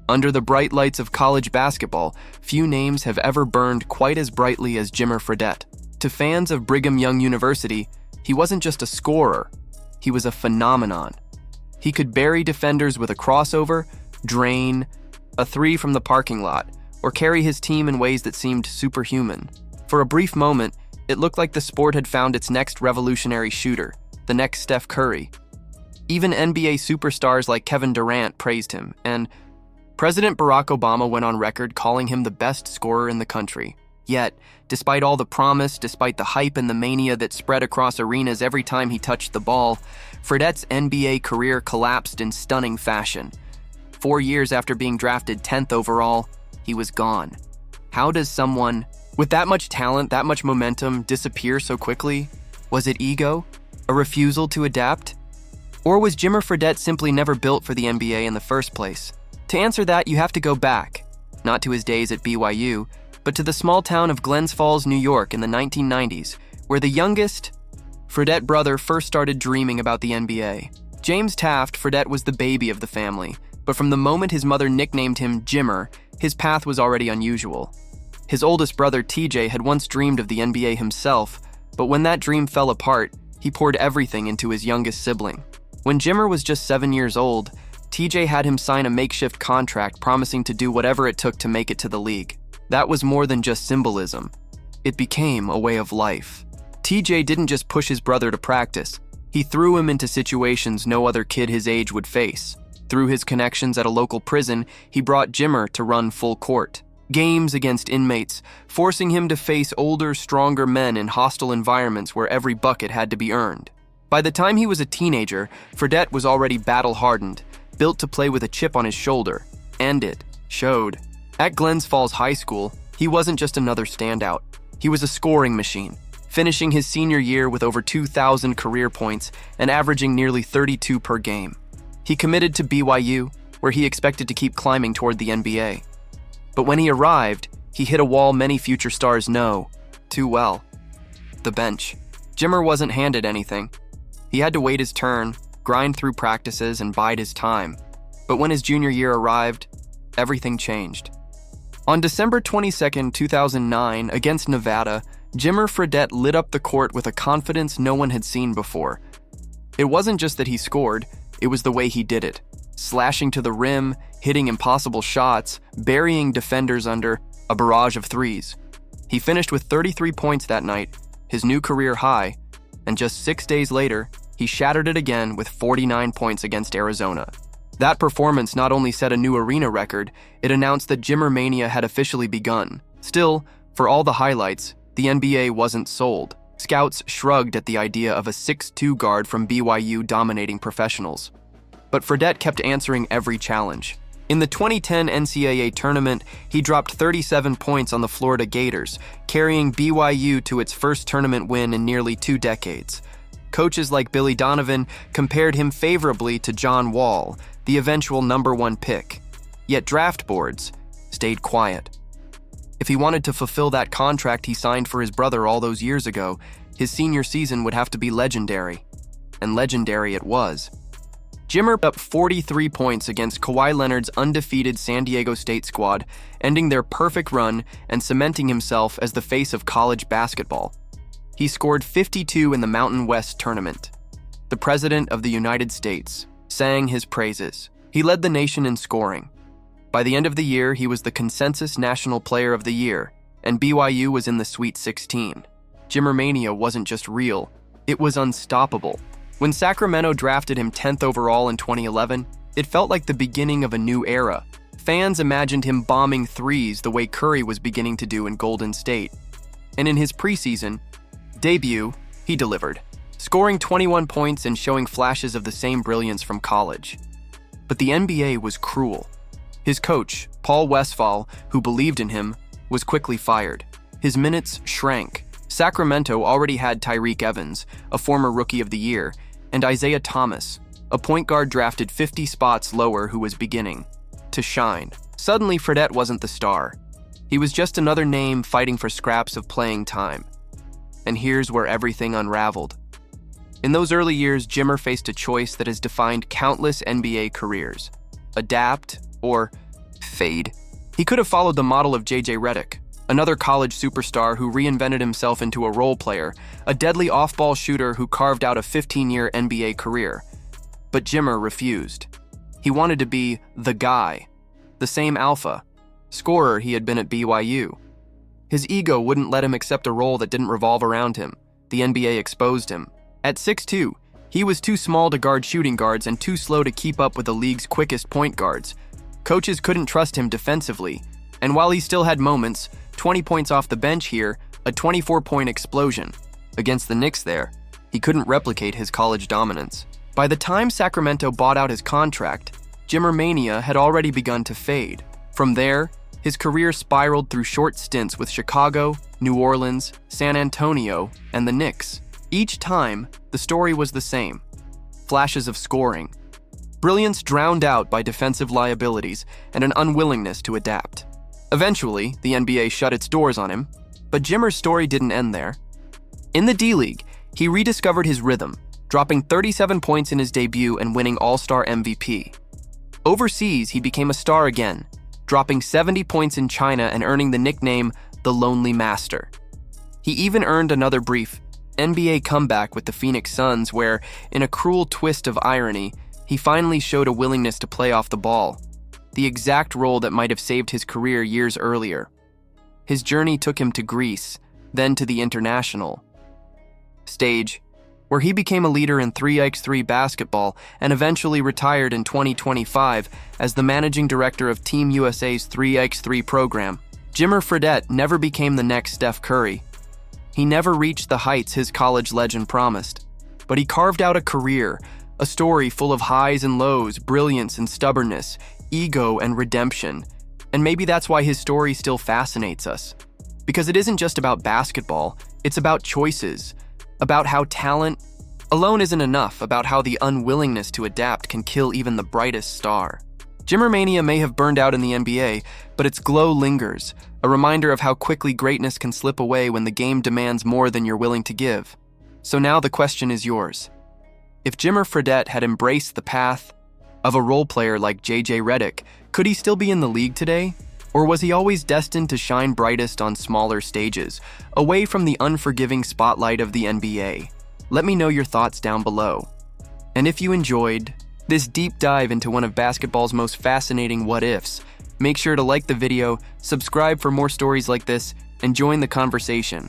Under the bright lights of college basketball, few names have ever burned quite as brightly as Jimmer Fredette. To fans of Brigham Young University, he wasn't just a scorer, he was a phenomenon. He could bury defenders with a crossover, drain, a three from the parking lot, or carry his team in ways that seemed superhuman. For a brief moment, it looked like the sport had found its next revolutionary shooter, the next Steph Curry. Even NBA superstars like Kevin Durant praised him, and President Barack Obama went on record calling him the best scorer in the country. Yet, despite all the promise, despite the hype and the mania that spread across arenas every time he touched the ball, Fredette's NBA career collapsed in stunning fashion. 4 years after being drafted 10th overall, he was gone. How does someone with that much talent, that much momentum, disappear so quickly? Was it ego? A refusal to adapt? Or was Jimmer Fredette simply never built for the NBA in the first place? To answer that, you have to go back, not to his days at BYU, but to the small town of Glens Falls, New York in the 1990s, where the youngest Fredette brother first started dreaming about the NBA. James Taft Fredette was the baby of the family, but from the moment his mother nicknamed him Jimmer, his path was already unusual. His oldest brother, TJ, had once dreamed of the NBA himself, but when that dream fell apart, he poured everything into his youngest sibling. When Jimmer was just 7 years old, TJ had him sign a makeshift contract promising to do whatever it took to make it to the league. That was more than just symbolism. It became a way of life. TJ didn't just push his brother to practice. He threw him into situations no other kid his age would face. Through his connections at a local prison, he brought Jimmer to run full court. Games against inmates, forcing him to face older, stronger men in hostile environments where every bucket had to be earned. By the time he was a teenager, Fredette was already battle-hardened, built to play with a chip on his shoulder, and it showed. At Glens Falls High School, he wasn't just another standout. He was a scoring machine, finishing his senior year with over 2,000 career points and averaging nearly 32 per game. He committed to BYU, where he expected to keep climbing toward the NBA. But when he arrived, he hit a wall many future stars know too well: the bench. Jimmer wasn't handed anything. He had to wait his turn, grind through practices, and bide his time. But when his junior year arrived, everything changed. On December 22, 2009, against Nevada, Jimmer Fredette lit up the court with a confidence no one had seen before. It wasn't just that he scored, it was the way he did it. Slashing to the rim, hitting impossible shots, burying defenders under a barrage of threes. He finished with 33 points that night, his new career high, and just 6 days later, he shattered it again with 49 points against Arizona. That performance not only set a new arena record, it announced that Jimmer Mania had officially begun. Still, for all the highlights, the NBA wasn't sold. Scouts shrugged at the idea of a 6'2" guard from BYU dominating professionals. But Fredette kept answering every challenge. In the 2010 NCAA tournament, he dropped 37 points on the Florida Gators, carrying BYU to its first tournament win in nearly 2 decades. Coaches like Billy Donovan compared him favorably to John Wall, the eventual #1 pick. Yet draft boards stayed quiet. If he wanted to fulfill that contract he signed for his brother all those years ago, his senior season would have to be legendary. And legendary it was. Jimmer put up 43 points against Kawhi Leonard's undefeated San Diego State squad, ending their perfect run and cementing himself as the face of college basketball. He scored 52 in the Mountain West tournament. The President of the United States sang his praises. He led the nation in scoring. By the end of the year, he was the consensus National Player of the Year, and BYU was in the Sweet 16. Jimmer Mania wasn't just real, it was unstoppable. When Sacramento drafted him 10th overall in 2011, it felt like the beginning of a new era. Fans imagined him bombing threes the way Curry was beginning to do in Golden State. And in his preseason debut, he delivered, scoring 21 points and showing flashes of the same brilliance from college. But the NBA was cruel. His coach, Paul Westphal, who believed in him, was quickly fired. His minutes shrank. Sacramento already had Tyreke Evans, a former Rookie of the Year, and Isaiah Thomas, a point guard drafted 50 spots lower who was beginning to shine. Suddenly, Fredette wasn't the star. He was just another name fighting for scraps of playing time. And here's where everything unraveled. In those early years, Jimmer faced a choice that has defined countless NBA careers: adapt or Fade. He could have followed the model of J.J. Redick, another college superstar who reinvented himself into a role player, a deadly off-ball shooter who carved out a 15-year NBA career. But Jimmer refused. He wanted to be the guy, the same alpha, scorer he had been at BYU. His ego wouldn't let him accept a role that didn't revolve around him. The NBA exposed him. At 6'2", he was too small to guard shooting guards and too slow to keep up with the league's quickest point guards. Coaches couldn't trust him defensively, and while he still had moments, 20 points off the bench here, a 24-point explosion. Against the Knicks there, he couldn't replicate his college dominance. By the time Sacramento bought out his contract, Jimmer mania had already begun to fade. From there, his career spiraled through short stints with Chicago, New Orleans, San Antonio, and the Knicks. Each time, the story was the same. Flashes of scoring, brilliance drowned out by defensive liabilities, and an unwillingness to adapt. Eventually, the NBA shut its doors on him, but Jimmer's story didn't end there. In the D-League, he rediscovered his rhythm, dropping 37 points in his debut and winning All-Star MVP. Overseas, he became a star again, dropping 70 points in China and earning the nickname the Lonely Master. He even earned another brief NBA comeback with the Phoenix Suns where, in a cruel twist of irony, he finally showed a willingness to play off the ball, the exact role that might have saved his career years earlier. His journey took him to Greece, then to the international stage, where he became a leader in 3x3 basketball and eventually retired in 2025 as the managing director of Team USA's 3x3 program. Jimmer Fredette never became the next Steph Curry. He never reached the heights his college legend promised, but he carved out a career, a story full of highs and lows, brilliance and stubbornness, ego and redemption. And maybe that's why his story still fascinates us. Because it isn't just about basketball, it's about choices, about how talent alone isn't enough, about how the unwillingness to adapt can kill even the brightest star. Jimmer mania may have burned out in the NBA, but its glow lingers, a reminder of how quickly greatness can slip away when the game demands more than you're willing to give. So now the question is yours. If Jimmer Fredette had embraced the path of a role player like J.J. Redick, could he still be in the league today? Or was he always destined to shine brightest on smaller stages, away from the unforgiving spotlight of the NBA? Let me know your thoughts down below. And if you enjoyed this deep dive into one of basketball's most fascinating what-ifs, make sure to like the video, subscribe for more stories like this, and join the conversation.